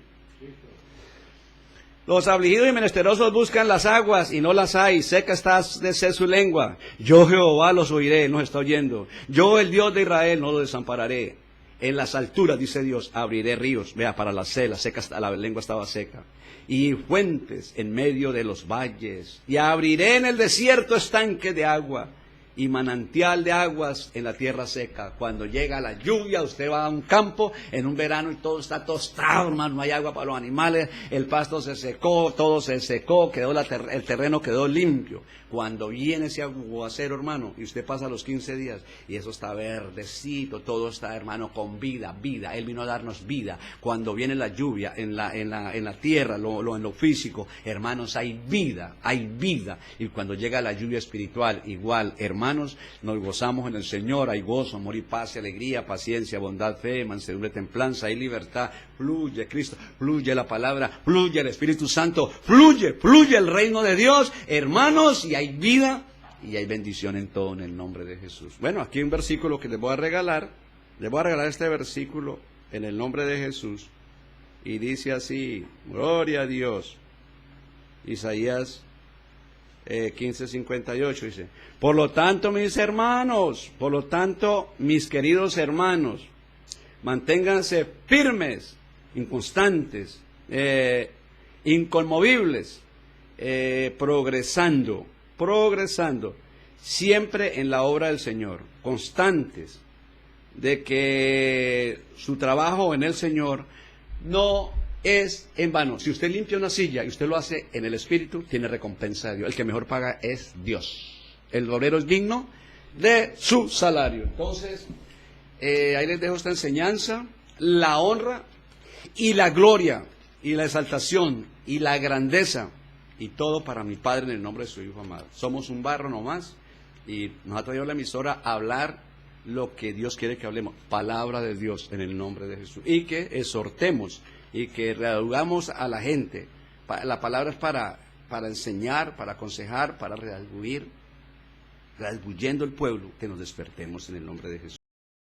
Los afligidos y menesterosos buscan las aguas y no las hay, seca está de sed su lengua. Yo Jehová los oiré, nos está oyendo. Yo el Dios de Israel no los desampararé. En las alturas, dice Dios, abriré ríos. Vea, para la sed, la lengua estaba seca. Y fuentes en medio de los valles. Y abriré en el desierto estanque de agua. Y manantial de aguas en la tierra seca. Cuando llega la lluvia, usted va a un campo en un verano y todo está tostado, hermano, no hay agua para los animales, el pasto se secó, todo se secó, el terreno quedó limpio. Cuando viene ese aguacero, hermano, y usted pasa los 15 días y eso está verdecito, todo está, hermano, con vida, Él vino a darnos vida. Cuando viene la lluvia en la tierra, en lo físico, hermanos, hay vida. Y cuando llega la lluvia espiritual, igual, hermanos, nos gozamos en el Señor, hay gozo, amor y paz, y alegría, paciencia, bondad, fe, mansedumbre, templanza, hay libertad, fluye Cristo, fluye la palabra, fluye el Espíritu Santo, fluye el reino de Dios, hermanos, y hay vida y hay bendición en todo en el nombre de Jesús. Bueno, aquí hay un versículo que les voy a regalar este versículo en el nombre de Jesús, y dice así, gloria a Dios, Isaías 15:58 dice, por lo tanto, mis queridos hermanos, manténganse firmes, inconstantes, inconmovibles, progresando, siempre en la obra del Señor, constantes, de que su trabajo en el Señor no es en vano. Si usted limpia una silla y usted lo hace en el Espíritu, tiene recompensa de Dios. El que mejor paga es Dios. El obrero es digno de su salario. Entonces, ahí les dejo esta enseñanza. La honra y la gloria y la exaltación y la grandeza y todo para mi Padre en el nombre de su Hijo amado. Somos un barro nomás y nos ha traído la emisora a hablar lo que Dios quiere que hablemos. Palabra de Dios en el nombre de Jesús. Y que exhortemos y que redarguyamos a la gente. La palabra es para enseñar, para aconsejar, para redarguir, redarbuyendo el pueblo, que nos despertemos en el nombre de Jesús.